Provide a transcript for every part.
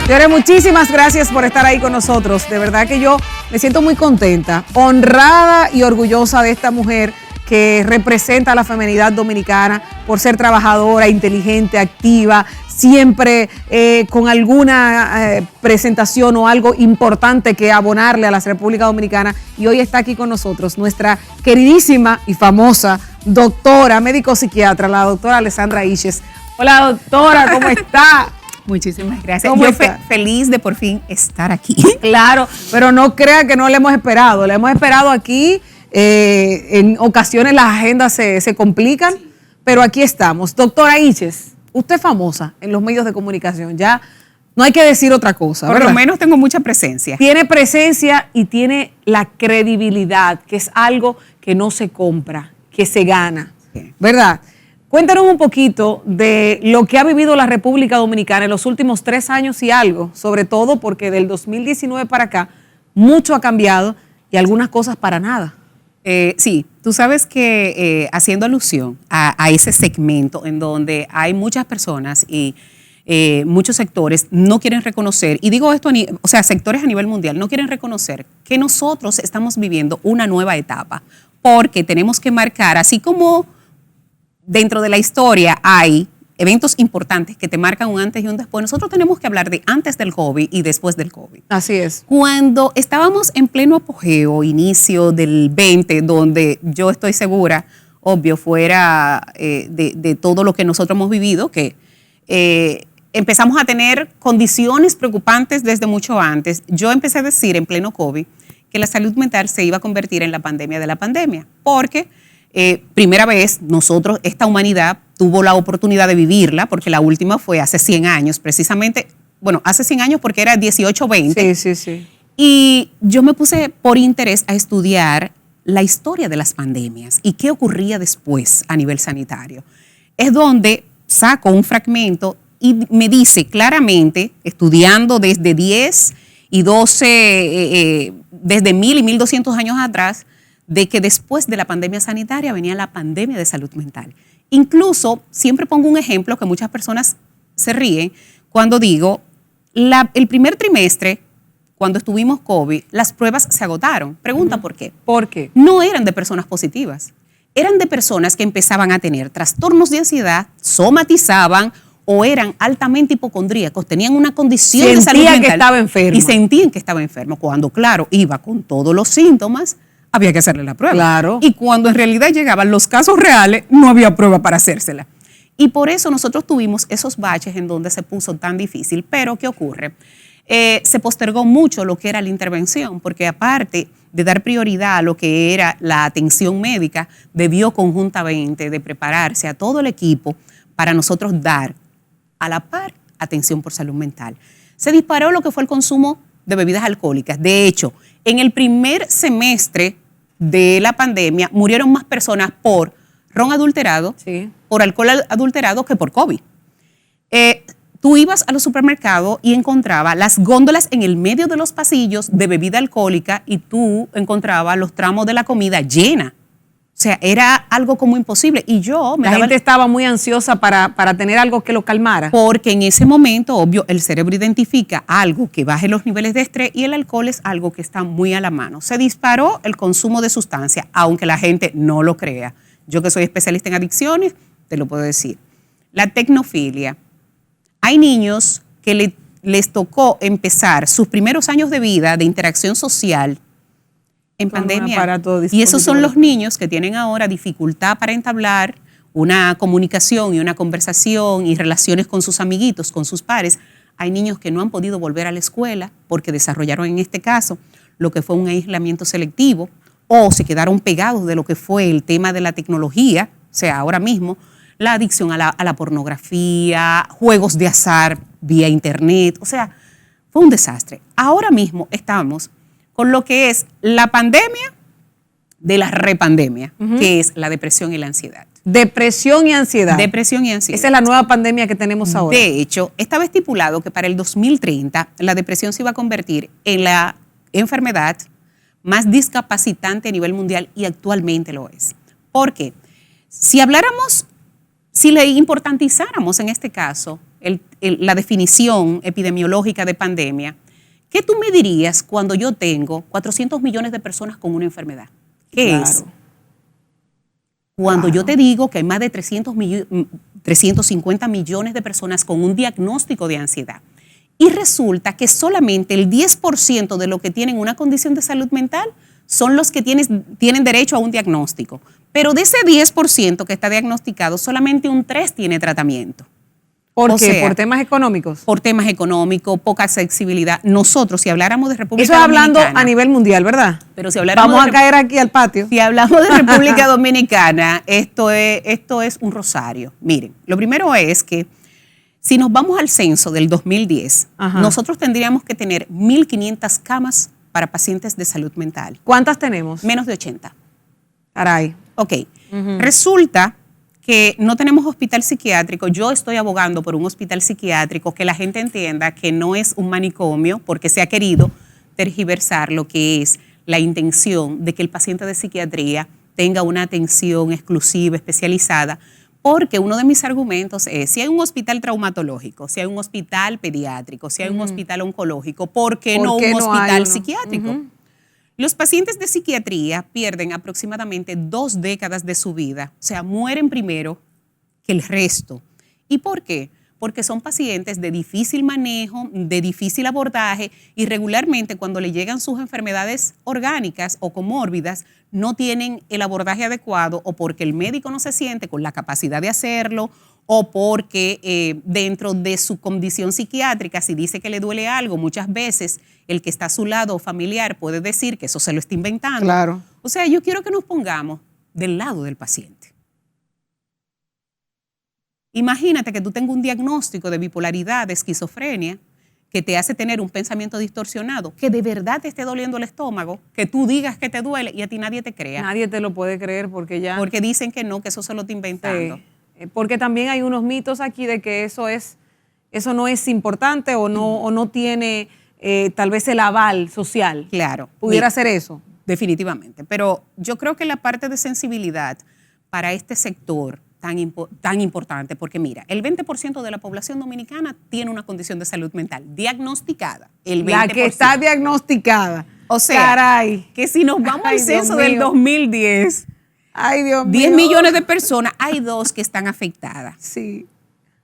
Señores, muchísimas gracias por estar ahí con nosotros. De verdad que yo me siento muy contenta, honrada y orgullosa de esta mujer que representa a la feminidad dominicana por ser trabajadora, inteligente, activa, siempre con alguna presentación o algo importante que abonarle a la República Dominicana. Y hoy está aquí con nosotros nuestra queridísima y famosa doctora, médico psiquiatra, la doctora Alessandra Iches. Hola, doctora, ¿cómo está? Muchísimas gracias. Yo feliz de por fin estar aquí. Claro, pero no crea que no le hemos esperado. Le hemos esperado aquí. En ocasiones las agendas se complican, pero aquí estamos. Doctora Iches, usted es famosa en los medios de comunicación. Ya no hay que decir otra cosa, ¿verdad? Por lo menos tengo mucha presencia. Tiene presencia y tiene la credibilidad, que es algo que no se compra, que se gana, ¿verdad? Cuéntanos un poquito de lo que ha vivido la República Dominicana en los últimos 3 años y algo, sobre todo porque del 2019 para acá mucho ha cambiado y algunas cosas para nada. Sí, tú sabes que haciendo alusión a ese segmento en donde hay muchas personas y muchos sectores no quieren reconocer, y digo esto, o sea, sectores a nivel mundial no quieren reconocer que nosotros estamos viviendo una nueva etapa, porque tenemos que marcar, así como dentro de la historia hay eventos importantes que te marcan un antes y un después, nosotros tenemos que hablar de antes del COVID y después del COVID. Así es. Cuando estábamos en pleno apogeo, inicio del 20, donde yo estoy segura, obvio, fuera de todo lo que nosotros hemos vivido, que empezamos a tener condiciones preocupantes desde mucho antes. Yo empecé a decir en pleno COVID que la salud mental se iba a convertir en la pandemia de la pandemia, porque primera vez nosotros, esta humanidad, tuvo la oportunidad de vivirla, porque la última fue hace 100 años, precisamente, bueno, hace 100 años porque era 18-20. Sí. Y yo me puse por interés a estudiar la historia de las pandemias y qué ocurría después a nivel sanitario. Es donde saco un fragmento y me dice claramente, estudiando desde 10 y 12, desde 1000 y 1200 años atrás, de que después de la pandemia sanitaria venía la pandemia de salud mental. Incluso, siempre pongo un ejemplo que muchas personas se ríen cuando digo, el primer trimestre, cuando estuvimos COVID, las pruebas se agotaron. Pregunta ¿por qué? ¿Por qué? No eran de personas positivas, eran de personas que empezaban a tener trastornos de ansiedad, somatizaban o eran altamente hipocondríacos, tenían una condición de salud mental. Sentían que estaba enfermo. Y sentían que estaba enfermo, cuando claro, iba con todos los síntomas, había que hacerle la prueba. Claro. Y cuando en realidad llegaban los casos reales, no había prueba para hacérsela. Y por eso nosotros tuvimos esos baches en donde se puso tan difícil. Pero, ¿qué ocurre? Se postergó mucho lo que era la intervención, porque aparte de dar prioridad a lo que era la atención médica, debió conjuntamente de prepararse a todo el equipo para nosotros dar a la par atención por salud mental. Se disparó lo que fue el consumo de bebidas alcohólicas. De hecho, en el primer semestre de la pandemia murieron más personas por ron adulterado, por alcohol adulterado que por COVID. Tú ibas a los supermercados y encontrabas las góndolas en el medio de los pasillos de bebida alcohólica y tú encontrabas los tramos de la comida llena. O sea, era algo como imposible. Y yo la gente estaba muy ansiosa para tener algo que lo calmara. Porque en ese momento, obvio, el cerebro identifica algo que baje los niveles de estrés y el alcohol es algo que está muy a la mano. Se disparó el consumo de sustancias, aunque la gente no lo crea. Yo que soy especialista en adicciones, te lo puedo decir. La tecnofilia. Hay niños que les tocó empezar sus primeros años de vida de interacción social en pandemia. Y esos son los niños que tienen ahora dificultad para entablar una comunicación y una conversación y relaciones con sus amiguitos, con sus pares. Hay niños que no han podido volver a la escuela porque desarrollaron en este caso lo que fue un aislamiento selectivo o se quedaron pegados de lo que fue el tema de la tecnología, o sea, ahora mismo la adicción a la pornografía, juegos de azar vía internet, o sea, fue un desastre. Ahora mismo estamos con lo que es la pandemia de la repandemia, que es la depresión y la ansiedad. Depresión y ansiedad. Depresión y ansiedad. Esa es la nueva pandemia que tenemos ahora. De hecho, estaba estipulado que para el 2030 la depresión se iba a convertir en la enfermedad más discapacitante a nivel mundial y actualmente lo es. ¿Por qué? Si le importantizáramos en este caso la definición epidemiológica de pandemia, ¿qué tú me dirías cuando yo tengo 400 millones de personas con una enfermedad? ¿Qué es? Cuando yo te digo que hay más de 350 millones de personas con un diagnóstico de ansiedad y resulta que solamente el 10% de los que tienen una condición de salud mental son los que tienen derecho a un diagnóstico. Pero de ese 10% que está diagnosticado, solamente un 3% tiene tratamiento. ¿Por qué? ¿Por temas económicos? Por temas económicos, poca accesibilidad. Nosotros, si habláramos de República Eso es hablando Dominicana, a nivel mundial, ¿verdad? Pero si habláramos vamos a caer aquí al patio. Si hablamos de República Dominicana, esto es un rosario. Miren, lo primero es que si nos vamos al censo del 2010, nosotros tendríamos que tener 1.500 camas para pacientes de salud mental. ¿Cuántas tenemos? Menos de 80. Caray. Ok. Resulta que no tenemos hospital psiquiátrico. Yo estoy abogando por un hospital psiquiátrico, que la gente entienda que no es un manicomio, porque se ha querido tergiversar lo que es la intención de que el paciente de psiquiatría tenga una atención exclusiva, especializada, porque uno de mis argumentos es, si hay un hospital traumatológico, si hay un hospital pediátrico, si hay un hospital oncológico, ¿por qué no un hospital psiquiátrico? Los pacientes de psiquiatría pierden aproximadamente 2 décadas de su vida, o sea, mueren primero que el resto. ¿Y por qué? Porque son pacientes de difícil manejo, de difícil abordaje y regularmente cuando le llegan sus enfermedades orgánicas o comórbidas no tienen el abordaje adecuado o porque el médico no se siente con la capacidad de hacerlo o porque dentro de su condición psiquiátrica, si dice que le duele algo, muchas veces el que está a su lado o familiar puede decir que eso se lo está inventando. Claro. O sea, yo quiero que nos pongamos del lado del paciente. Imagínate que tú tengas un diagnóstico de bipolaridad, de esquizofrenia, que te hace tener un pensamiento distorsionado, que de verdad te esté doliendo el estómago, que tú digas que te duele y a ti nadie te crea. Nadie te lo puede creer porque ya... Porque dicen que no, que eso se lo está inventando. Sí. Porque también hay unos mitos aquí de que eso no es importante o no tiene tal vez el aval social. Claro. Pudiera ser eso. Definitivamente. Pero yo creo que la parte de sensibilidad para este sector tan importante, porque mira, el 20% de la población dominicana tiene una condición de salud mental diagnosticada. El 20%. La que está diagnosticada. O sea, caray, que si nos vamos al censo del 2010, ay, Dios 10 mío. millones de personas, hay 2 que están afectadas. Sí.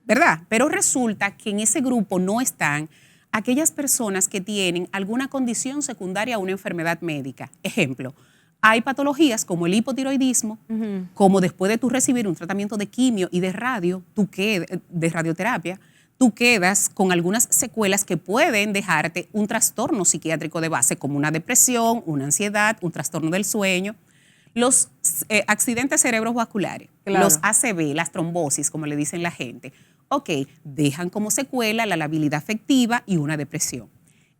¿Verdad? Pero resulta que en ese grupo no están aquellas personas que tienen alguna condición secundaria a una enfermedad médica. Ejemplo, hay patologías como el hipotiroidismo, como después de tú recibir un tratamiento de quimio y de radioterapia, tú quedas con algunas secuelas que pueden dejarte un trastorno psiquiátrico de base, como una depresión, una ansiedad, un trastorno del sueño. Los accidentes cerebrovasculares, claro, los ACV, las trombosis, como le dicen la gente, dejan como secuela la labilidad afectiva y una depresión.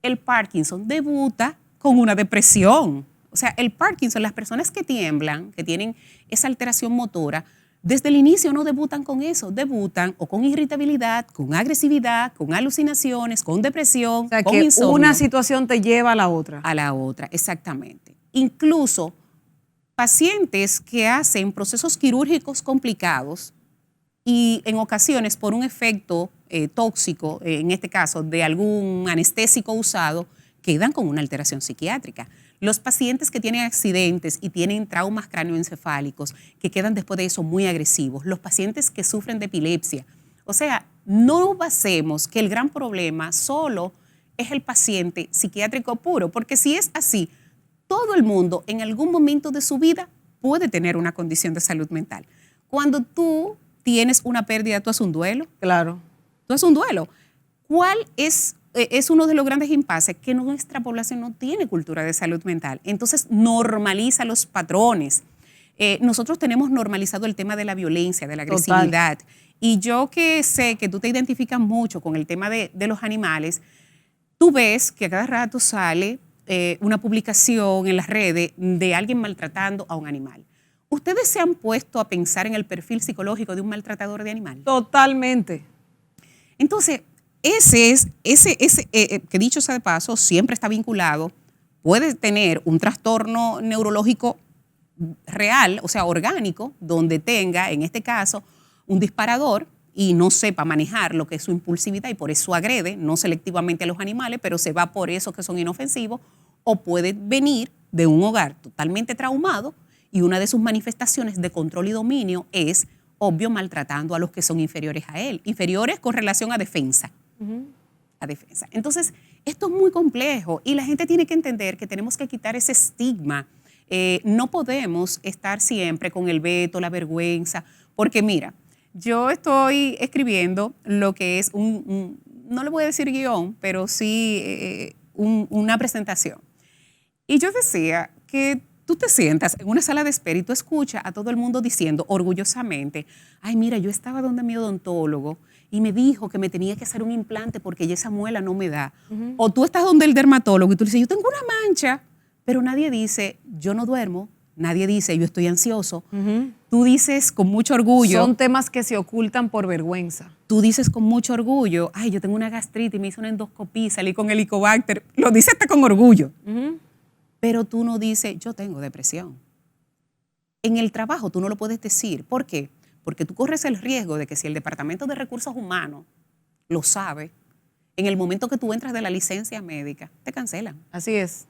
El Parkinson debuta con una depresión. O sea, el Parkinson, las personas que tiemblan, que tienen esa alteración motora, desde el inicio no debutan con eso, debutan o con irritabilidad, con agresividad, con alucinaciones, con depresión, o sea, con que insomnio. una situación te lleva a la otra. A la otra, exactamente. Incluso pacientes que hacen procesos quirúrgicos complicados y en ocasiones por un efecto tóxico, en este caso de algún anestésico usado, quedan con una alteración psiquiátrica. Los pacientes que tienen accidentes y tienen traumas cráneoencefálicos, que quedan después de eso muy agresivos. Los pacientes que sufren de epilepsia. O sea, no basemos que el gran problema solo es el paciente psiquiátrico puro, porque si es así, todo el mundo en algún momento de su vida puede tener una condición de salud mental. Cuando tú tienes una pérdida, tú haces un duelo. Claro. Tú haces un duelo. ¿Cuál es uno de los grandes impases? Que nuestra población no tiene cultura de salud mental. Entonces normaliza los patrones. Nosotros tenemos normalizado el tema de la violencia, de la agresividad. Total. Y yo que sé que tú te identificas mucho con el tema de los animales, tú ves que a cada rato sale una publicación en las redes de alguien maltratando a un animal. ¿Ustedes se han puesto a pensar en el perfil psicológico de un maltratador de animal? Totalmente. Entonces, ese que dicho sea de paso, siempre está vinculado, puede tener un trastorno neurológico real, o sea, orgánico, donde tenga, en este caso, un disparador y no sepa manejar lo que es su impulsividad y por eso agrede, no selectivamente a los animales, pero se va por esos que son inofensivos, o puede venir de un hogar totalmente traumado y una de sus manifestaciones de control y dominio es, obvio, maltratando a los que son inferiores a él, inferiores con relación a defensa. A defensa. Entonces, esto es muy complejo y la gente tiene que entender que tenemos que quitar ese estigma. No podemos estar siempre con el veto, la vergüenza, porque mira, yo estoy escribiendo lo que es no le voy a decir guión, pero sí una presentación. Y yo decía que tú te sientas en una sala de espera y tú escuchas a todo el mundo diciendo orgullosamente, ay, mira, yo estaba donde mi odontólogo y me dijo que me tenía que hacer un implante porque ya esa muela no me da. O tú estás donde el dermatólogo y tú dices, yo tengo una mancha, pero nadie dice, yo no duermo, nadie dice, yo estoy ansioso. Tú dices con mucho orgullo. Son temas que se ocultan por vergüenza. Tú dices con mucho orgullo, ay, yo tengo una gastritis, me hice una endoscopía, salí con Helicobacter. Lo dices hasta con orgullo. Pero tú no dices, yo tengo depresión. En el trabajo tú no lo puedes decir. ¿Por qué? Porque tú corres el riesgo de que si el Departamento de Recursos Humanos lo sabe, en el momento que tú entras de la licencia médica, te cancelan. Así es.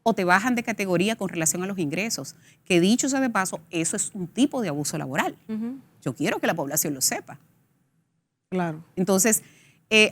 O te bajan de categoría con relación a los ingresos. Que dicho sea de paso, eso es un tipo de abuso laboral. Yo quiero que la población lo sepa. Claro. Entonces,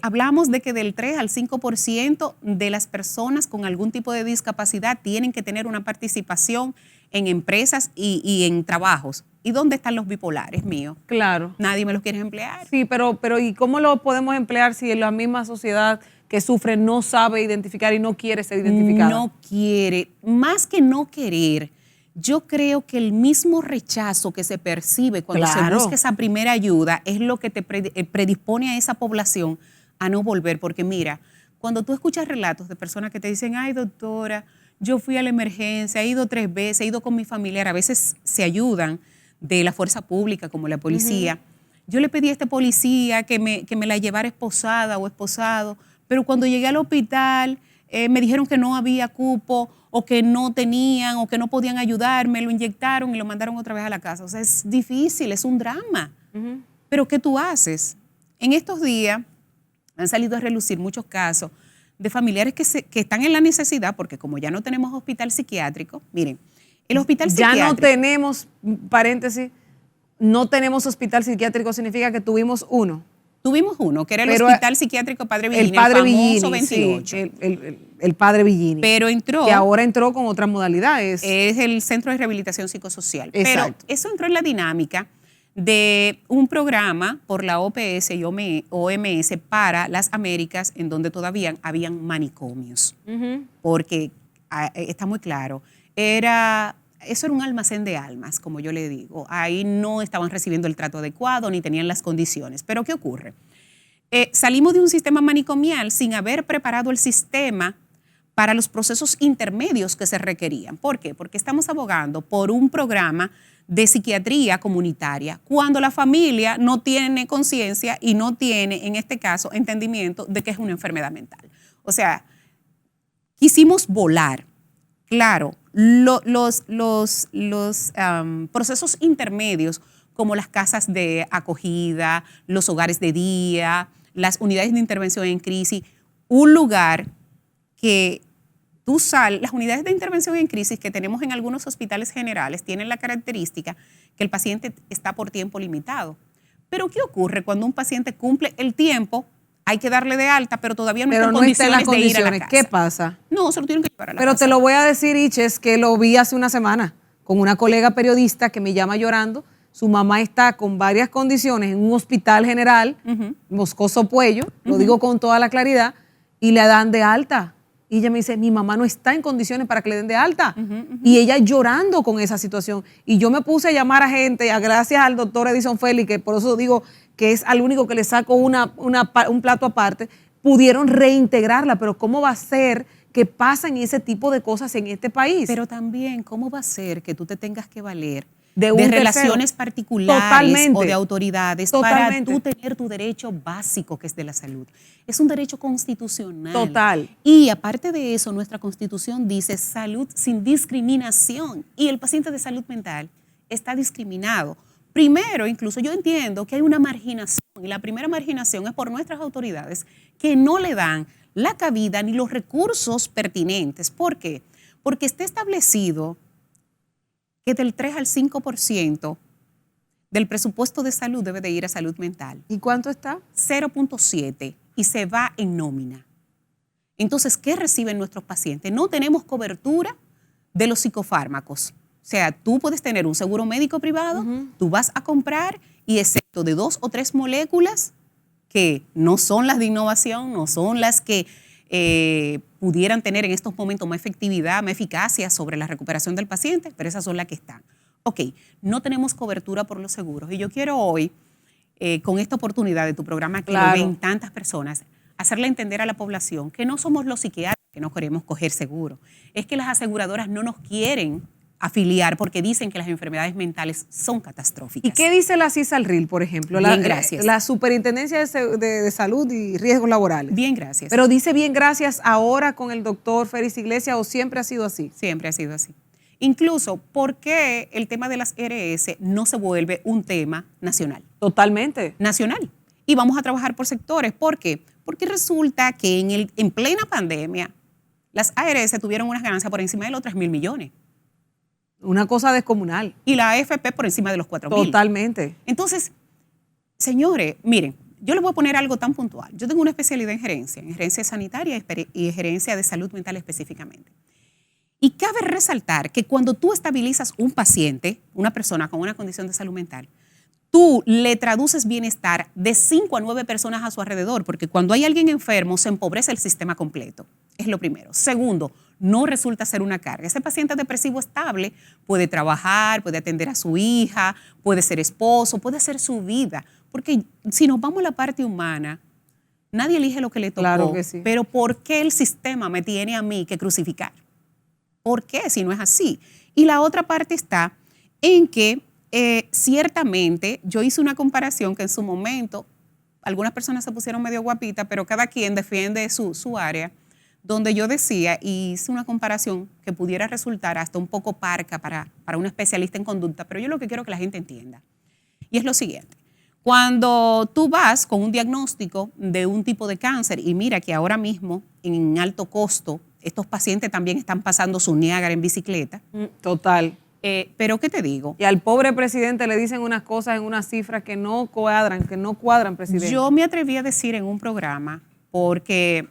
hablamos de que del 3 al 5% de las personas con algún tipo de discapacidad tienen que tener una participación en empresas y en trabajos. ¿Y dónde están los bipolares míos? Claro. Nadie me los quiere emplear. Sí, pero ¿y cómo lo podemos emplear si en la misma sociedad que sufre no sabe identificar y no quiere ser identificada? No quiere. Más que no querer, yo creo que el mismo rechazo que se percibe cuando se busca esa primera ayuda es lo que te predispone a esa población a no volver. Porque mira, cuando tú escuchas relatos de personas que te dicen, ay, doctora, yo fui a la emergencia, he ido 3 veces, he ido con mi familiar, a veces se ayudan de la fuerza pública como la policía. Yo le pedí a este policía que me la llevara esposada o esposado, pero cuando llegué al hospital me dijeron que no había cupo o que no tenían o que no podían ayudarme, lo inyectaron y lo mandaron otra vez a la casa. O sea, es difícil, es un drama. Pero ¿qué tú haces? En estos días han salido a relucir muchos casos de familiares que están en la necesidad, porque como ya no tenemos hospital psiquiátrico, miren, el hospital psiquiátrico... Ya no tenemos, paréntesis, no tenemos hospital psiquiátrico, significa que tuvimos uno. Tuvimos uno, que era el Hospital Psiquiátrico Padre Villini, el Padre Villini, famoso 28. Sí, el Padre Villini. Pero entró... Que ahora entró con otras modalidades. Es el Centro de Rehabilitación Psicosocial. Exacto. Pero eso entró en la dinámica de un programa por la OPS y OMS para las Américas, en donde todavía habían manicomios. Porque, está muy claro, eso era un almacén de almas, como yo le digo. Ahí no estaban recibiendo el trato adecuado ni tenían las condiciones. Pero ¿qué ocurre? Salimos de un sistema manicomial sin haber preparado el sistema para los procesos intermedios que se requerían. ¿Por qué? Porque estamos abogando por un programa de psiquiatría comunitaria cuando la familia no tiene conciencia y no tiene, en este caso, entendimiento de que es una enfermedad mental. O sea, quisimos volar. Claro, los procesos intermedios como las casas de acogida, los hogares de día, las unidades de intervención en crisis, un lugar que tú sales, las unidades de intervención en crisis que tenemos en algunos hospitales generales tienen la característica que el paciente está por tiempo limitado. Pero ¿qué ocurre cuando un paciente cumple el tiempo? Hay que darle de alta, pero todavía no está en condiciones de ir a la casa. ¿Qué pasa? No, se lo tienen que llevar a la casa. Pero te lo voy a decir, Iches, que lo vi hace una semana con una colega periodista que me llama llorando. Su mamá está con varias condiciones en un hospital general, Moscoso Puello, lo digo con toda la claridad, y le dan de alta. Y ella me dice, mi mamá no está en condiciones para que le den de alta. Y ella llorando con esa situación. Y yo me puse a llamar a gente, gracias al doctor Edison Félix, que por eso digo que es al único que le saco un plato aparte, pudieron reintegrarla. Pero ¿cómo va a ser que pasen ese tipo de cosas en este país? Pero también, ¿cómo va a ser que tú te tengas que valer de relaciones particulares o de autoridades para tú tener tu derecho básico, que es de la salud? Es un derecho constitucional. Total. Y aparte de eso, nuestra Constitución dice salud sin discriminación. Y el paciente de salud mental está discriminado Primero, incluso yo entiendo que hay una marginación, y la primera marginación es por nuestras autoridades que no le dan la cabida ni los recursos pertinentes. ¿Por qué? Porque está establecido que del 3 al 5% del presupuesto de salud debe de ir a salud mental. ¿Y cuánto está? 0.7 y se va en nómina. Entonces, ¿qué reciben nuestros pacientes? No tenemos cobertura de los psicofármacos. O sea, tú puedes tener un seguro médico privado, tú vas a comprar y excepto de 2 o 3 moléculas que no son las de innovación, no son las que pudieran tener en estos momentos más efectividad, más eficacia sobre la recuperación del paciente, pero esas son las que están. Ok, no tenemos cobertura por los seguros y yo quiero hoy, con esta oportunidad de tu programa que lo ven tantas personas, hacerle entender a la población que no somos los psiquiatras que no queremos coger seguro, es que las aseguradoras no nos quieren afiliar porque dicen que las enfermedades mentales son catastróficas. ¿Y qué dice la CISALRIL, por ejemplo? Bien, gracias. La Superintendencia de Salud y Riesgos Laborales. Bien, gracias. Pero dice bien, gracias ahora con el doctor Félix Iglesias, ¿o siempre ha sido así? Siempre ha sido así. Incluso, ¿por qué el tema de las ERS no se vuelve un tema nacional? Totalmente. Nacional. Y vamos a trabajar por sectores. ¿Por qué? Porque resulta que en plena pandemia, las ARS tuvieron unas ganancias por encima de los 3.000 millones. Una cosa descomunal. Y la AFP por encima de los 4.000. Totalmente. Entonces, señores, miren, yo les voy a poner algo tan puntual. Yo tengo una especialidad en gerencia sanitaria y gerencia de salud mental específicamente. Y cabe resaltar que cuando tú estabilizas un paciente, una persona con una condición de salud mental, tú le traduces bienestar de 5 a 9 personas a su alrededor, porque cuando hay alguien enfermo se empobrece el sistema completo. Es lo primero. Segundo, no resulta ser una carga. Ese paciente depresivo estable puede trabajar, puede atender a su hija, puede ser esposo, puede hacer su vida. Porque si nos vamos a la parte humana, nadie elige lo que le tocó. Claro que sí. Pero ¿por qué el sistema me tiene a mí que crucificar? ¿Por qué si no es así? Y la otra parte está en que ciertamente yo hice una comparación que en su momento algunas personas se pusieron medio guapitas, pero cada quien defiende su área, donde yo decía, y hice una comparación que pudiera resultar hasta un poco parca para un especialista en conducta, pero yo lo que quiero que la gente entienda, y es lo siguiente. Cuando tú vas con un diagnóstico de un tipo de cáncer, y mira que ahora mismo en alto costo, estos pacientes también están pasando su Niágara en bicicleta. Total. Pero ¿qué te digo? Y al pobre presidente le dicen unas cosas en unas cifras que no cuadran, presidente. Yo me atreví a decir en un programa, porque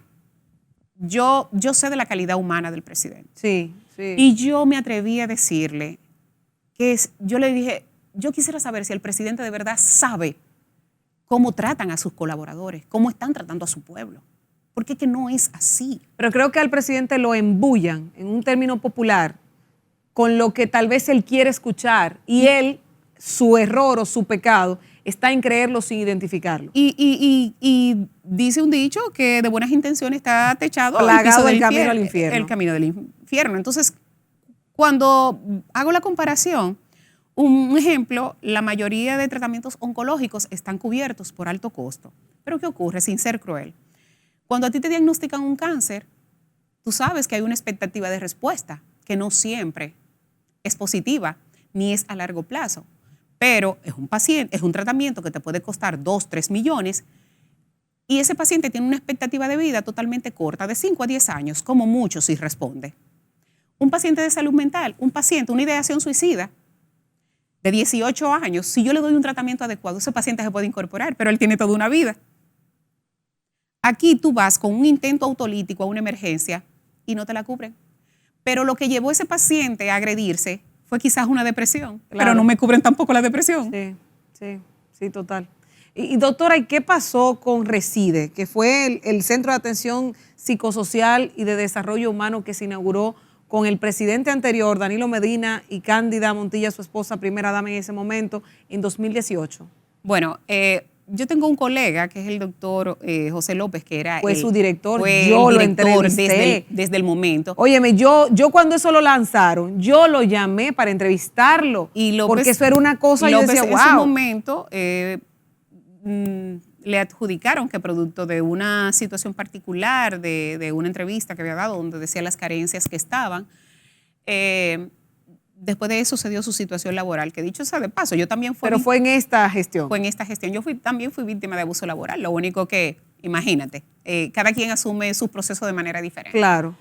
yo sé de la calidad humana del presidente. Sí, sí. Y yo me atreví a decirle yo le dije, yo quisiera saber si el presidente de verdad sabe cómo tratan a sus colaboradores, cómo están tratando a su pueblo. Porque es que no es así. Pero creo que al presidente lo embullan, en un término popular, con lo que tal vez él quiere escuchar. Y él, su error o su pecado, está en creerlo sin identificarlo. Y dice un dicho que de buenas intenciones está techado plagado el camino al infierno. El camino del infierno. Entonces, cuando hago la comparación, un ejemplo, la mayoría de tratamientos oncológicos están cubiertos por alto costo. Pero ¿qué ocurre? Sin ser cruel. Cuando a ti te diagnostican un cáncer, tú sabes que hay una expectativa de respuesta que no siempre es positiva ni es a largo plazo. Pero es un tratamiento que te puede costar 2, 3 millones y ese paciente tiene una expectativa de vida totalmente corta, de 5 a 10 años, como mucho si responde. Un paciente de salud mental, una ideación suicida de 18 años, si yo le doy un tratamiento adecuado, ese paciente se puede incorporar, pero él tiene toda una vida. Aquí tú vas con un intento autolítico a una emergencia y no te la cubren. Pero lo que llevó a ese paciente a agredirse fue quizás una depresión, claro. Pero no me cubren tampoco la depresión. Sí, total. Y doctora, ¿y qué pasó con RESIDE, que fue el Centro de Atención Psicosocial y de Desarrollo Humano que se inauguró con el presidente anterior, Danilo Medina, y Cándida Montilla, su esposa, primera dama en ese momento, en 2018? Bueno, yo tengo un colega que es el doctor José López, que era su director, yo lo entrevisté. Desde el momento. Óyeme, yo cuando eso lo lanzaron, yo lo llamé para entrevistarlo, y López, porque eso era una cosa, López, yo decía, wow. En su momento le adjudicaron que producto de una situación particular, de una entrevista que había dado donde decía las carencias que estaban, después de eso se dio su situación laboral, que dicho sea de paso, yo también fui... Pero fue en esta gestión. Fue en esta gestión. Yo también fui víctima de abuso laboral. Lo único que, imagínate, cada quien asume su proceso de manera diferente. Claro.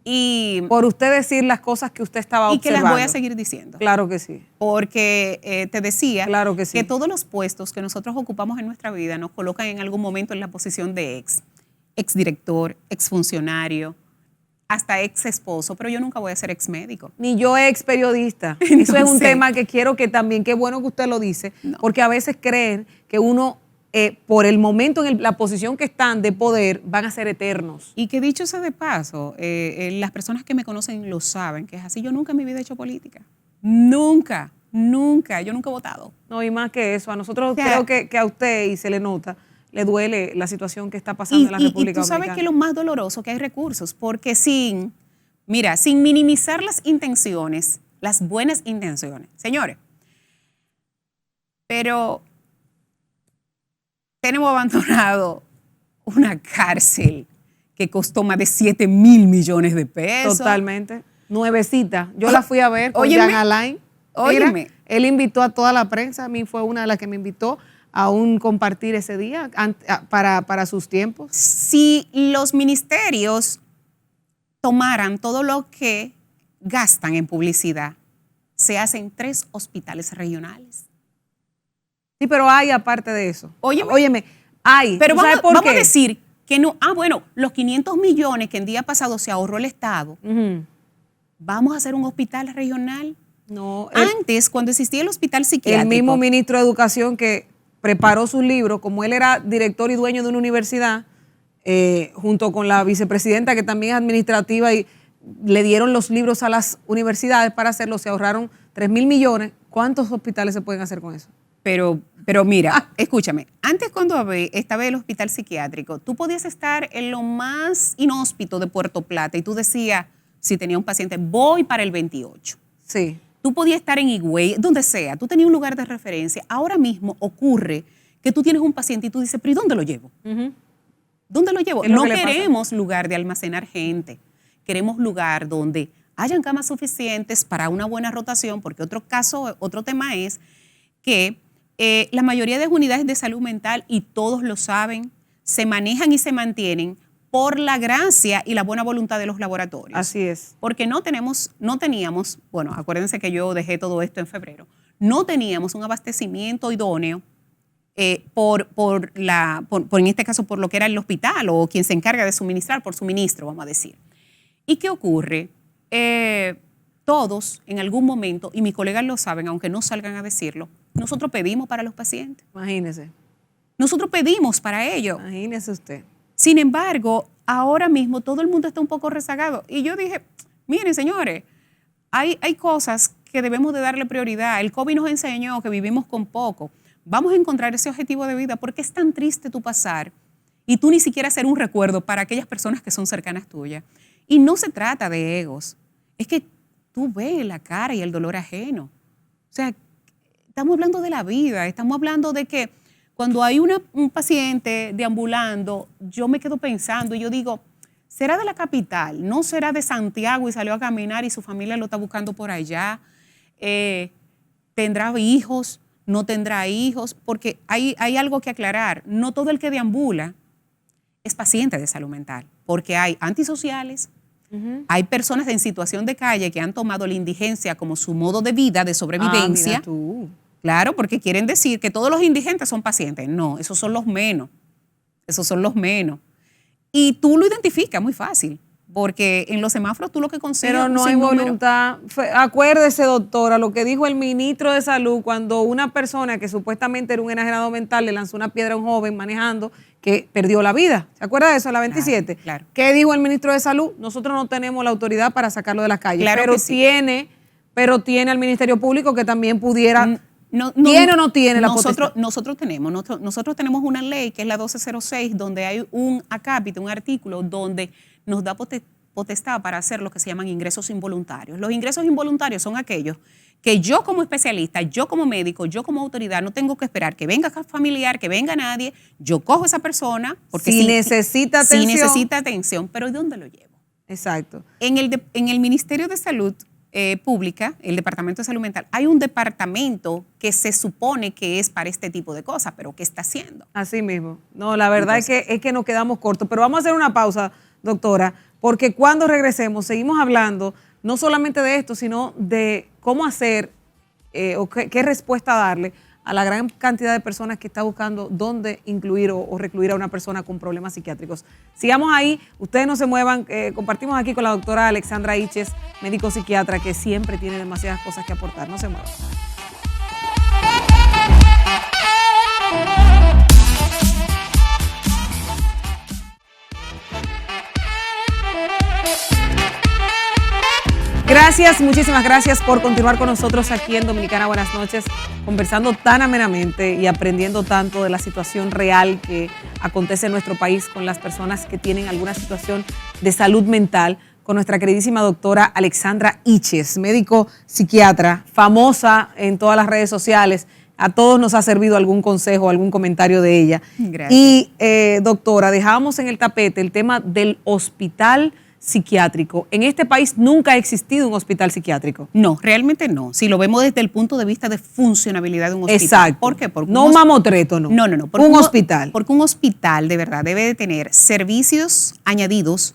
Y, por usted decir las cosas que usted estaba observando. Y que las voy a seguir diciendo. Claro que sí. Porque te decía claro que, sí. que todos los puestos que nosotros ocupamos en nuestra vida nos colocan en algún momento en la posición de exdirector, exfuncionario, hasta ex esposo, pero yo nunca voy a ser ex médico. Ni yo ex periodista. Eso es un tema que quiero que también, qué bueno que usted lo dice, porque a veces creen que uno, por el momento en la posición que están de poder, van a ser eternos. Y que dicho sea de paso, las personas que me conocen lo saben, que es así. Yo nunca en mi vida he hecho política. Nunca, nunca. Yo nunca he votado. No, y más que eso, a nosotros creo que a usted, y se le nota, le duele la situación que está pasando en la República Dominicana. Y tú sabes que lo más doloroso, que hay recursos, porque sin minimizar las intenciones, las buenas intenciones, señores, pero tenemos abandonado una cárcel que costó más de 7 mil millones de pesos. Totalmente. Nuevecita. Yo la fui a ver con Jean Alain. Óyeme. Él invitó a toda la prensa, a mí fue una de las que me invitó a compartir ese día para sus tiempos. Si los ministerios tomaran todo lo que gastan en publicidad, se hacen 3 hospitales regionales. Sí, pero hay aparte de eso. Óyeme, hay. Pero vamos a decir que no. Bueno, los 500 millones que el día pasado se ahorró el Estado, ¿vamos a hacer un hospital regional? No. Antes, cuando existía el hospital psiquiátrico. El mismo ministro de Educación que preparó sus libros, como él era director y dueño de una universidad, junto con la vicepresidenta, que también es administrativa, y le dieron los libros a las universidades para hacerlo, se ahorraron 3 mil millones. ¿Cuántos hospitales se pueden hacer con eso? Pero mira, escúchame, antes cuando estaba el hospital psiquiátrico, tú podías estar en lo más inhóspito de Puerto Plata y tú decías, si tenía un paciente, voy para el 28. Sí. Tú podías estar en Higüey, donde sea, tú tenías un lugar de referencia. Ahora mismo ocurre que tú tienes un paciente y tú dices, pero ¿y dónde lo llevo? ¿Dónde lo llevo? No queremos lugar de almacenar gente, queremos lugar donde hayan camas suficientes para una buena rotación, porque otro tema es que la mayoría de las unidades de salud mental, y todos lo saben, se manejan y se mantienen por la gracia y la buena voluntad de los laboratorios. Así es. Porque no teníamos, bueno, acuérdense que yo dejé todo esto en febrero, no teníamos un abastecimiento idóneo por en este caso, por lo que era el hospital o quien se encarga de suministrar, por suministro, vamos a decir. ¿Y qué ocurre? Todos en algún momento, y mis colegas lo saben, aunque no salgan a decirlo, nosotros pedimos para los pacientes. Imagínese. Nosotros pedimos para ellos. Imagínese usted. Sin embargo, ahora mismo todo el mundo está un poco rezagado. Y yo dije, miren, señores, hay cosas que debemos de darle prioridad. El COVID nos enseñó que vivimos con poco. Vamos a encontrar ese objetivo de vida, porque es tan triste tu pasar y tú ni siquiera ser un recuerdo para aquellas personas que son cercanas tuyas. Y no se trata de egos. Es que tú ves la cara y el dolor ajeno. O sea, estamos hablando de la vida, estamos hablando de que cuando hay un paciente deambulando, yo me quedo pensando y yo digo, ¿será de la capital? ¿No será de Santiago y salió a caminar y su familia lo está buscando por allá? ¿Tendrá hijos? ¿No tendrá hijos? Porque hay algo que aclarar. No todo el que deambula es paciente de salud mental, porque hay antisociales, hay personas en situación de calle que han tomado la indigencia como su modo de vida, de sobrevivencia. Mira tú. Claro, porque quieren decir que todos los indigentes son pacientes. No, esos son los menos. Esos son los menos. Y tú lo identificas muy fácil, porque en los semáforos tú lo que consigues. Pero no hay voluntad. Acuérdese, doctora, lo que dijo el ministro de Salud cuando una persona que supuestamente era un enajenado mental le lanzó una piedra a un joven manejando que perdió la vida. ¿Se acuerda de eso, la 27? Claro. ¿Qué dijo el ministro de Salud? Nosotros no tenemos la autoridad para sacarlo de las calles. Claro, pero tiene al Ministerio Público que también pudiera... ¿Tiene o no tiene la potestad? Nosotros tenemos una ley que es la 1206, donde hay un acápite, un artículo donde nos da potestad para hacer lo que se llaman ingresos involuntarios. Los ingresos involuntarios son aquellos que yo como especialista, yo como médico, yo como autoridad no tengo que esperar que venga familiar, que venga nadie, yo cojo a esa persona porque si necesita atención. Si necesita atención, pero ¿de dónde lo llevo? Exacto. En el Ministerio de Salud pública, el Departamento de Salud Mental, hay un departamento que se supone que es para este tipo de cosas, pero ¿qué está haciendo? Así mismo. No, la verdad es que nos quedamos cortos. Pero vamos a hacer una pausa, doctora, porque cuando regresemos seguimos hablando no solamente de esto, sino de cómo hacer o qué respuesta darle a la gran cantidad de personas que está buscando dónde incluir o recluir a una persona con problemas psiquiátricos. Sigamos ahí, ustedes no se muevan, compartimos aquí con la doctora Alexandra Iches, médico psiquiatra, que siempre tiene demasiadas cosas que aportar. No se muevan. Gracias, muchísimas gracias por continuar con nosotros aquí en Dominicana Buenas Noches, conversando tan amenamente y aprendiendo tanto de la situación real que acontece en nuestro país con las personas que tienen alguna situación de salud mental, con nuestra queridísima doctora Alexandra Iches, médico psiquiatra, famosa en todas las redes sociales. A todos nos ha servido algún consejo, algún comentario de ella. Gracias. Y doctora, dejábamos en el tapete el tema del hospital psiquiátrico. En este país nunca ha existido un hospital psiquiátrico. No, realmente no. Si lo vemos desde el punto de vista de funcionabilidad de un hospital. Exacto. ¿Por qué? Porque no un mamotreto, no. No. Un hospital. Porque un hospital de verdad debe de tener servicios añadidos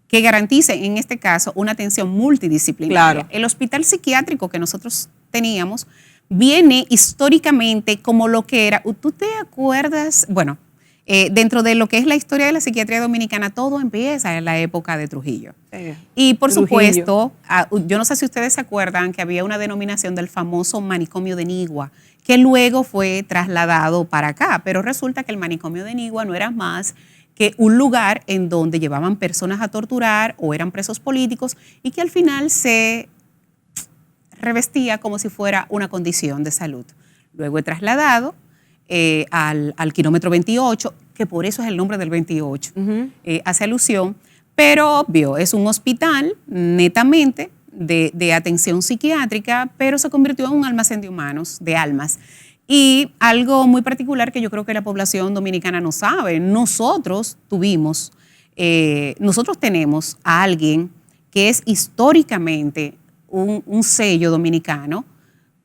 que garanticen, en este caso, una atención multidisciplinaria. Claro. El hospital psiquiátrico que nosotros teníamos viene históricamente como lo que era. ¿Tú te acuerdas? Bueno, dentro de lo que es la historia de la psiquiatría dominicana, todo empieza en la época de Trujillo. Y por supuesto, yo no sé si ustedes se acuerdan que había una denominación del famoso manicomio de Nigua, que luego fue trasladado para acá, pero resulta que el manicomio de Nigua no era más que un lugar en donde llevaban personas a torturar o eran presos políticos y que al final se revestía como si fuera una condición de salud. Luego he trasladado al kilómetro 28, que por eso es el nombre del 28, hace alusión, pero obvio, es un hospital netamente de atención psiquiátrica, pero se convirtió en un almacén de humanos, de almas. Y algo muy particular que yo creo que la población dominicana no sabe, nosotros tenemos a alguien que es históricamente un sello dominicano,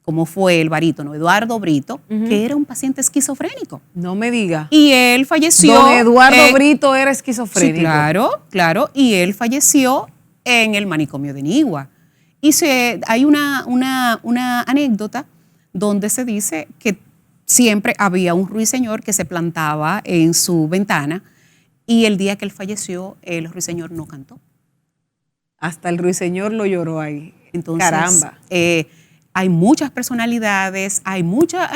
como fue el barítono Eduardo Brito, que era un paciente esquizofrénico. No me diga. Y él falleció. Don Eduardo Brito era esquizofrénico. Sí, claro. Y él falleció en el manicomio de Nigua. Y hay una anécdota donde se dice que siempre había un ruiseñor que se plantaba en su ventana y el día que él falleció, el ruiseñor no cantó. Hasta el ruiseñor lo lloró ahí. Entonces, caramba. Hay muchas personalidades, hay muchas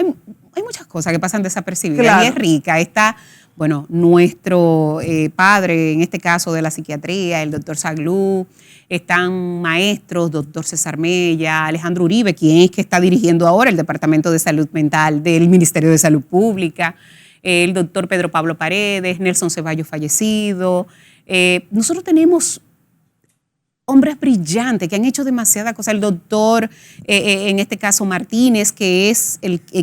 cosas que pasan desapercibidas. Claro. Y es rica. Está, bueno, nuestro padre, en este caso de la psiquiatría, el doctor Saglú, están maestros, doctor César Mella, Alejandro Uribe, quien es que está dirigiendo ahora el Departamento de Salud Mental del Ministerio de Salud Pública, el doctor Pedro Pablo Paredes, Nelson Ceballos fallecido. Nosotros tenemos hombres brillantes que han hecho demasiadas cosas. El doctor, en este caso Martínez, que es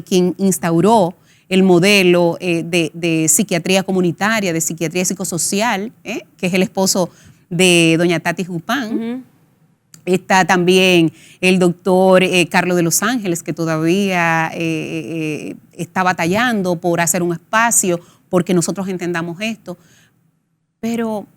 quien instauró el modelo de psiquiatría comunitaria, de psiquiatría psicosocial, que es el esposo de doña Tati Jupán. Está también el doctor Carlos de Los Ángeles, que todavía está batallando por hacer un espacio, porque nosotros entendamos esto. Pero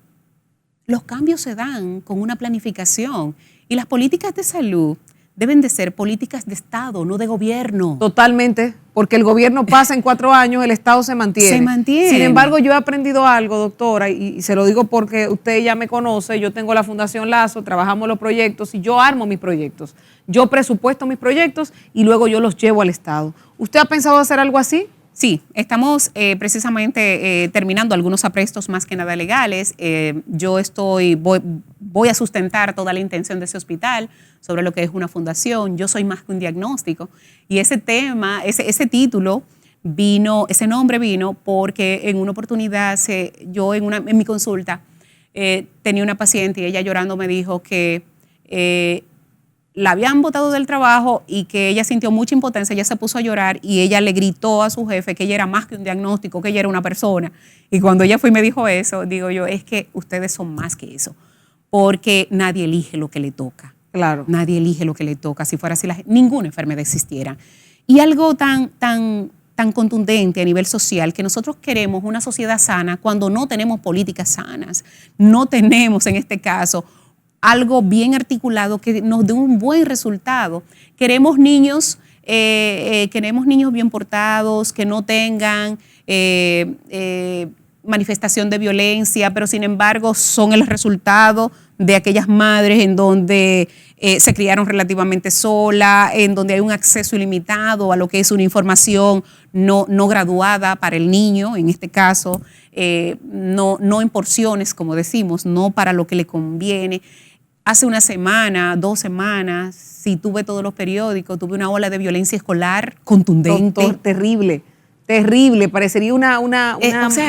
los cambios se dan con una planificación y las políticas de salud deben de ser políticas de Estado, no de gobierno. Totalmente, porque el gobierno pasa en 4 años, el Estado se mantiene. Se mantiene. Sin embargo, yo he aprendido algo, doctora, y se lo digo porque usted ya me conoce, yo tengo la Fundación Lazo, trabajamos los proyectos y yo armo mis proyectos. Yo presupuesto mis proyectos y luego yo los llevo al Estado. ¿Usted ha pensado hacer algo así? Sí, estamos precisamente terminando algunos aprestos más que nada legales. Yo voy a sustentar toda la intención de ese hospital sobre lo que es una fundación. Yo soy más que un diagnóstico. Y ese tema, ese título ese nombre vino porque en una oportunidad, yo en mi consulta tenía una paciente y ella llorando me dijo que la habían botado del trabajo y que ella sintió mucha impotencia, ella se puso a llorar y ella le gritó a su jefe que ella era más que un diagnóstico, que ella era una persona. Y cuando ella fue y me dijo eso, digo yo, es que ustedes son más que eso, porque nadie elige lo que le toca. Claro. Nadie elige lo que le toca. Si fuera así, ninguna enfermedad existiera. Y algo tan contundente a nivel social, que nosotros queremos una sociedad sana cuando no tenemos políticas sanas, no tenemos en este caso algo bien articulado que nos dé un buen resultado. Queremos niños bien portados, que no tengan manifestación de violencia, pero sin embargo son el resultado de aquellas madres en donde se criaron relativamente sola, en donde hay un acceso ilimitado a lo que es una información no graduada para el niño, en este caso, no en porciones, como decimos, no para lo que le conviene. Hace una semana, 2 semanas, si tuve todos los periódicos, tuve una ola de violencia escolar contundente. Doctor, terrible. Terrible, parecería una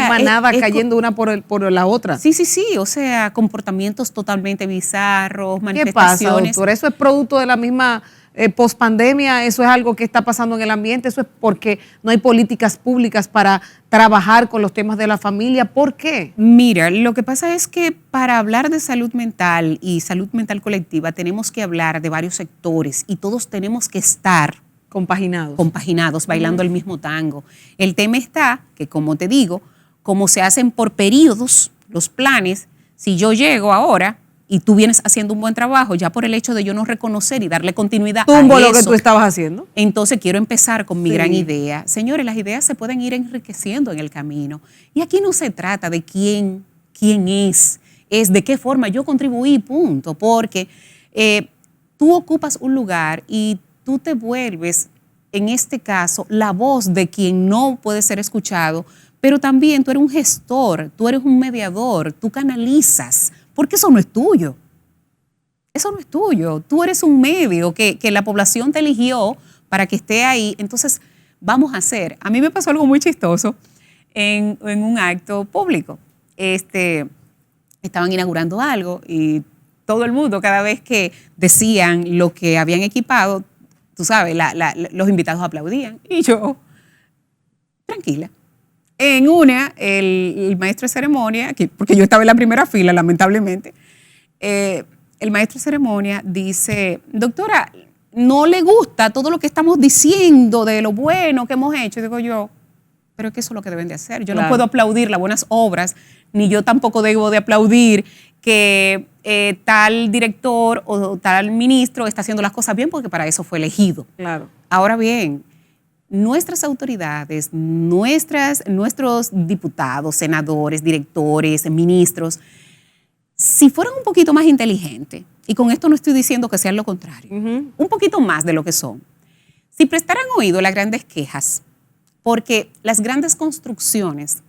manada cayendo una por la otra. Sí, o sea, comportamientos totalmente bizarros, manifestaciones. ¿Qué pasa, doctor? ¿Eso es producto de la misma pospandemia? ¿Eso es algo que está pasando en el ambiente? ¿Eso es porque no hay políticas públicas para trabajar con los temas de la familia? ¿Por qué? Mira, lo que pasa es que para hablar de salud mental y salud mental colectiva tenemos que hablar de varios sectores y todos tenemos que estar compaginados, bailando el mismo tango. El tema está que, como te digo, como se hacen por periodos los planes, si yo llego ahora y tú vienes haciendo un buen trabajo, ya por el hecho de yo no reconocer y darle continuidad a eso, lo que tú estabas haciendo. Entonces quiero empezar con mi gran idea. Señores, las ideas se pueden ir enriqueciendo en el camino. Y aquí no se trata de quién es de qué forma yo contribuí, punto. Porque tú ocupas un lugar y tú te vuelves, en este caso, la voz de quien no puede ser escuchado, pero también tú eres un gestor, tú eres un mediador, tú canalizas, porque eso no es tuyo. Eso no es tuyo. Tú eres un medio que la población te eligió para que esté ahí. Entonces, vamos a hacer. A mí me pasó algo muy chistoso en un acto público. Estaban inaugurando algo y todo el mundo, cada vez que decían lo que habían equipado, tú sabes, los invitados aplaudían y yo, tranquila. En una, el maestro de ceremonia, porque yo estaba en la primera fila, lamentablemente, el maestro de ceremonia dice, doctora, ¿no le gusta todo lo que estamos diciendo de lo bueno que hemos hecho? Y digo yo, pero es que eso es lo que deben de hacer. Yo no puedo aplaudir las buenas obras, ni yo tampoco debo de aplaudir que tal director o tal ministro está haciendo las cosas bien, porque para eso fue elegido. Claro. Ahora bien, nuestras autoridades, nuestros diputados, senadores, directores, ministros, si fueran un poquito más inteligentes, y con esto no estoy diciendo que sean lo contrario, un poquito más de lo que son, si prestaran oído a las grandes quejas, porque las grandes construcciones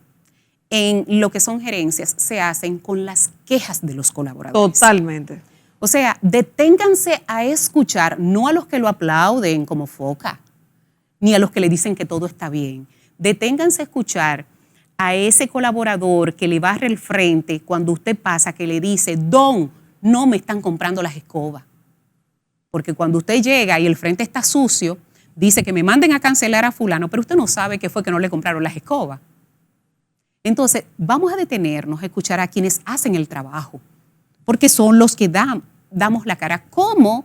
en lo que son gerencias se hacen con las quejas de los colaboradores. Totalmente. O sea, deténganse a escuchar, no a los que lo aplauden como foca, ni a los que le dicen que todo está bien. Deténganse a escuchar a ese colaborador que le barre el frente cuando usted pasa, que le dice, don, no me están comprando las escobas. Porque cuando usted llega y el frente está sucio, dice que me manden a cancelar a fulano, pero usted no sabe qué fue que no le compraron las escobas. Entonces, vamos a detenernos a escuchar a quienes hacen el trabajo, porque son los que damos la cara. ¿Cómo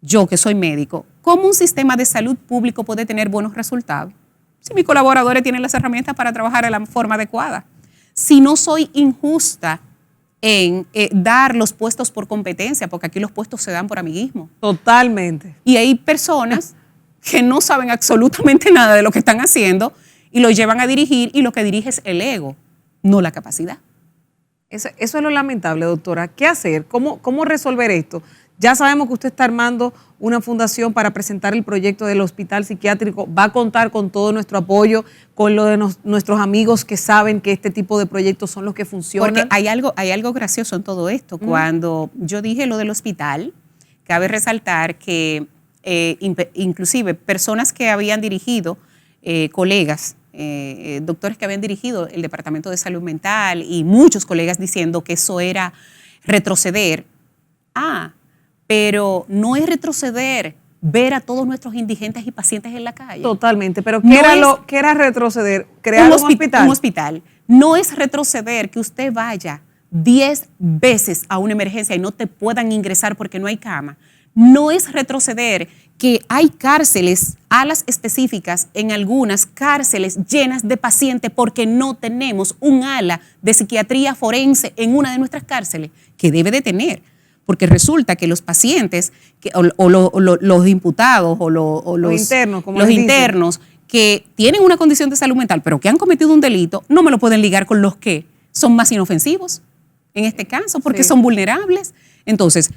yo, que soy médico, cómo un sistema de salud público puede tener buenos resultados si mis colaboradores tienen las herramientas para trabajar de la forma adecuada? Si no soy injusta en dar los puestos por competencia, porque aquí los puestos se dan por amiguismo. Totalmente. Y hay personas que no saben absolutamente nada de lo que están haciendo y lo llevan a dirigir, y lo que dirige es el ego, no la capacidad. Eso es lo lamentable, doctora. ¿Qué hacer? ¿Cómo resolver esto? Ya sabemos que usted está armando una fundación para presentar el proyecto del hospital psiquiátrico. Va a contar con todo nuestro apoyo, con lo de nuestros amigos que saben que este tipo de proyectos son los que funcionan. Porque hay algo gracioso en todo esto. Cuando yo dije lo del hospital, cabe resaltar que inclusive personas que habían dirigido, colegas, doctores que habían dirigido el Departamento de Salud Mental, y muchos colegas diciendo que eso era retroceder. Pero no es retroceder ver a todos nuestros indigentes y pacientes en la calle. Totalmente, pero ¿qué era retroceder? ¿Crear un hospital? Un hospital. No es retroceder que usted vaya 10 veces a una emergencia y no te puedan ingresar porque no hay cama. no es retroceder, que hay cárceles, alas específicas en algunas cárceles llenas de pacientes porque no tenemos un ala de psiquiatría forense en una de nuestras cárceles, que debe de tener. Porque resulta que los pacientes los imputados o los internos, como los les internos que tienen una condición de salud mental pero que han cometido un delito, no me lo pueden ligar con los que son más inofensivos en este caso porque son vulnerables. Entonces,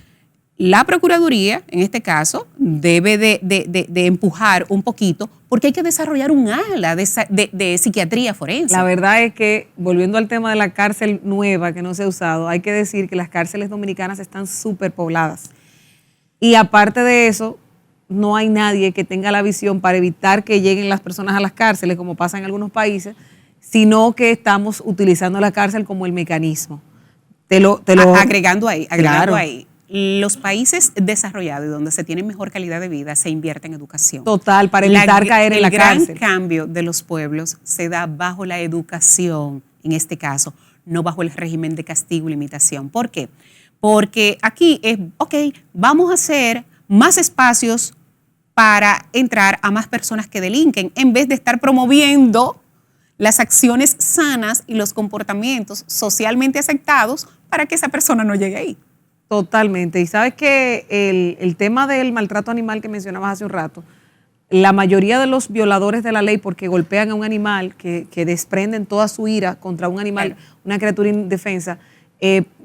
la Procuraduría, en este caso, debe de empujar un poquito porque hay que desarrollar un ala de psiquiatría forense. La verdad es que, volviendo al tema de la cárcel nueva que no se ha usado, hay que decir que las cárceles dominicanas están súper pobladas. Y aparte de eso, no hay nadie que tenga la visión para evitar que lleguen las personas a las cárceles, como pasa en algunos países, sino que estamos utilizando la cárcel como el mecanismo. Agregando ahí. Claro. Los países desarrollados y donde se tiene mejor calidad de vida se invierte en educación. Total, para evitar caer en la cárcel. El gran cambio de los pueblos se da bajo la educación, en este caso, no bajo el régimen de castigo y limitación. ¿Por qué? Porque aquí es, vamos a hacer más espacios para entrar a más personas que delinquen, en vez de estar promoviendo las acciones sanas y los comportamientos socialmente aceptados para que esa persona no llegue ahí. Totalmente. Y sabes que el tema del maltrato animal que mencionabas hace un rato, la mayoría de los violadores de la ley, porque golpean a un animal, que desprenden toda su ira contra un animal, una criatura indefensa,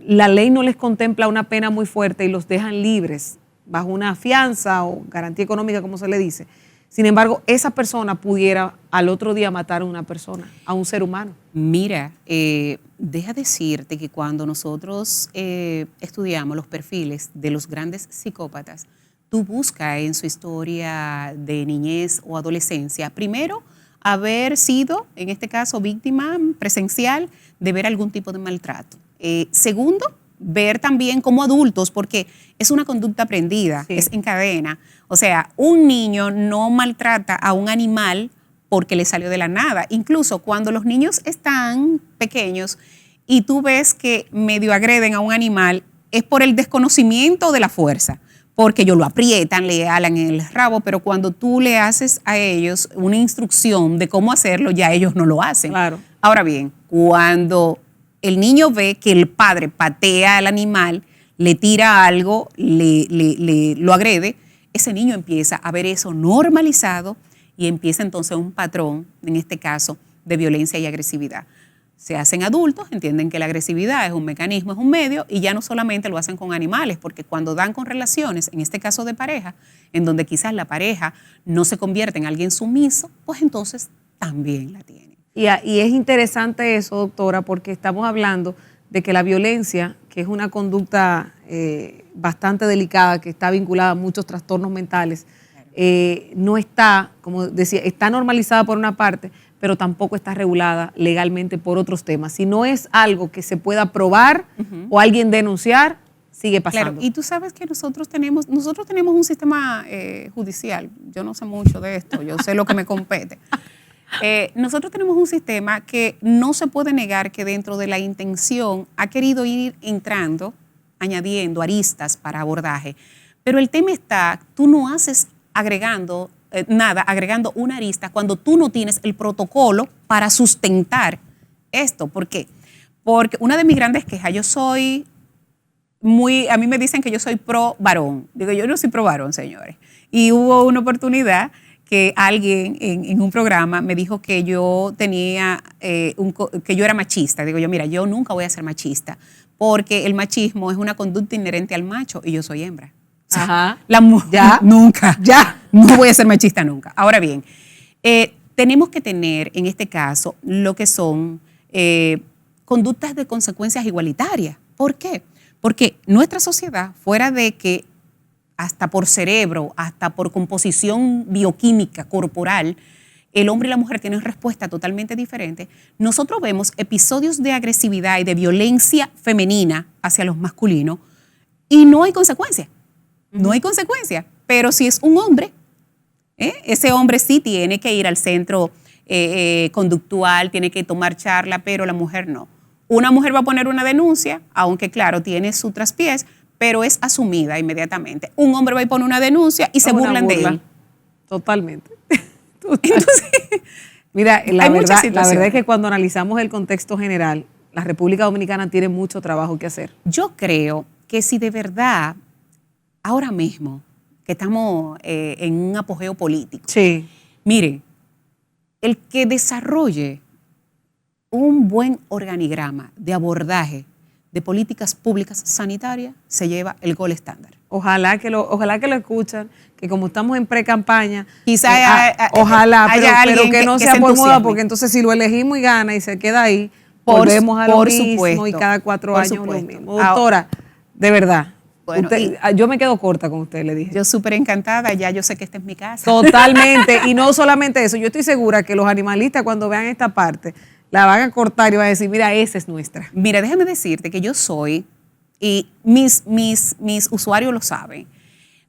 la ley no les contempla una pena muy fuerte y los dejan libres bajo una fianza o garantía económica, como se le dice. Sin embargo, esa persona pudiera al otro día matar a una persona, a un ser humano. Mira, deja decirte que cuando nosotros estudiamos los perfiles de los grandes psicópatas, tú buscas en su historia de niñez o adolescencia, primero, haber sido, en este caso, víctima presencial de ver algún tipo de maltrato. Segundo, ver también como adultos, porque es una conducta aprendida, es en cadena. O sea, un niño no maltrata a un animal porque le salió de la nada. Incluso cuando los niños están pequeños y tú ves que medio agreden a un animal, es por el desconocimiento de la fuerza, porque ellos lo aprietan, le alan en el rabo, pero cuando tú le haces a ellos una instrucción de cómo hacerlo, ya ellos no lo hacen. Claro. Ahora bien, cuando el niño ve que el padre patea al animal, le tira algo, lo agrede, ese niño empieza a ver eso normalizado y empieza entonces un patrón, en este caso, de violencia y agresividad. Se hacen adultos, entienden que la agresividad es un mecanismo, es un medio, y ya no solamente lo hacen con animales, porque cuando dan con relaciones, en este caso de pareja, en donde quizás la pareja no se convierte en alguien sumiso, pues entonces también la tienen. Y es interesante eso, doctora, porque estamos hablando de que la violencia, que es una conducta bastante delicada, que está vinculada a muchos trastornos mentales, no está, como decía, está normalizada por una parte, pero tampoco está regulada legalmente por otros temas. Si no es algo que se pueda probar o alguien denunciar, sigue pasando. Claro, y tú sabes que nosotros tenemos un sistema judicial. Yo no sé mucho de esto, yo sé lo que me compete. Nosotros tenemos un sistema que no se puede negar que dentro de la intención ha querido ir entrando, añadiendo aristas para abordaje, pero el tema está, tú no haces agregando una arista cuando tú no tienes el protocolo para sustentar esto. ¿Por qué? Porque una de mis grandes quejas, a mí me dicen que yo soy pro varón. Digo, yo no soy pro varón, señores. Y hubo una oportunidad que alguien en un programa me dijo que yo tenía, que yo era machista. Digo yo, mira, yo nunca voy a ser machista, porque el machismo es una conducta inherente al macho y yo soy hembra. O sea, Ajá. Nunca. No voy a ser machista nunca. Ahora bien, tenemos que tener en este caso lo que son conductas de consecuencias igualitarias. ¿Por qué? Porque nuestra sociedad, fuera de que hasta por cerebro, hasta por composición bioquímica corporal, el hombre y la mujer tienen respuesta totalmente diferente, nosotros vemos episodios de agresividad y de violencia femenina hacia los masculinos y no hay consecuencia. No hay consecuencia. Pero si es un hombre, ese hombre sí tiene que ir al centro conductual, tiene que tomar charla, pero la mujer no. Una mujer va a poner una denuncia, aunque claro, tiene su traspiés, pero es asumida inmediatamente. Un hombre va y pone una denuncia y se burlan de él. Totalmente. Entonces, mira, la verdad es que cuando analizamos el contexto general, la República Dominicana tiene mucho trabajo que hacer. Yo creo que si de verdad, ahora mismo, que estamos en un apogeo político, sí. Mire, el que desarrolle un buen organigrama de abordaje de políticas públicas sanitarias se lleva el gol estándar. Ojalá que lo escuchan, que como estamos en pre-campaña, quizá ojalá, pero que no sea por moda, porque entonces si lo elegimos y gana y se queda ahí, volvemos a lo mismo y cada 4 años lo mismo. Doctora, de verdad. Bueno, yo me quedo corta con usted, le dije. Yo súper encantada, ya yo sé que esta es mi casa. Totalmente, y no solamente eso, yo estoy segura que los animalistas cuando vean esta parte, la van a cortar y van a decir, mira, esa es nuestra. Mira, déjame decirte que yo soy, y mis usuarios lo saben,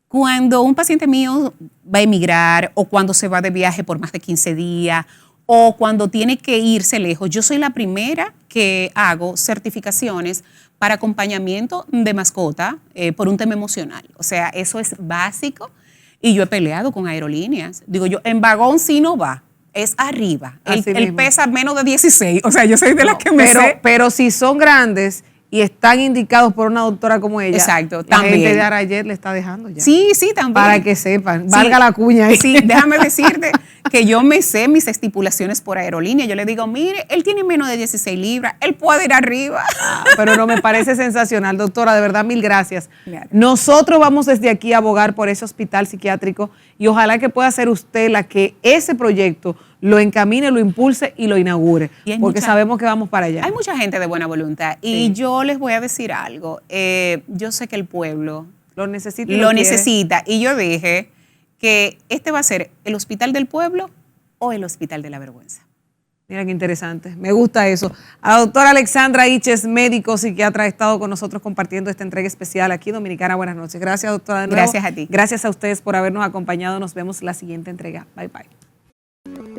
cuando un paciente mío va a emigrar o cuando se va de viaje por más de 15 días o cuando tiene que irse lejos, yo soy la primera que hago certificaciones para acompañamiento de mascota por un tema emocional. O sea, eso es básico y yo he peleado con aerolíneas. Digo yo, en vagón sí no va, es arriba. Él pesa menos de 16, o sea, yo soy de las que me sé. Pero si son grandes y están indicados por una doctora como ella, exacto, la gente de Arayet le está dejando ya. Sí, sí, también. Para que sepan, valga la cuña ahí. Sí, déjame decirte que yo me sé mis estipulaciones por aerolínea. Yo le digo, mire, él tiene menos de 16 libras, él puede ir arriba. Pero no, me parece sensacional, doctora, de verdad, mil gracias. Claro. Nosotros vamos desde aquí a abogar por ese hospital psiquiátrico y ojalá que pueda ser usted la que ese proyecto lo encamine, lo impulse y lo inaugure, porque sabemos que vamos para allá. Hay mucha gente de buena voluntad y yo les voy a decir algo. Yo sé que el pueblo lo necesita. Y yo dije que este va a ser el hospital del pueblo o el hospital de la vergüenza. Mira qué interesante, me gusta eso. A la doctora Alexandra Iches, médico psiquiatra, ha estado con nosotros compartiendo esta entrega especial aquí en Dominicana. Buenas noches. Gracias, doctora, de nuevo. Gracias a ti. Gracias a ustedes por habernos acompañado. Nos vemos en la siguiente entrega. Bye, bye.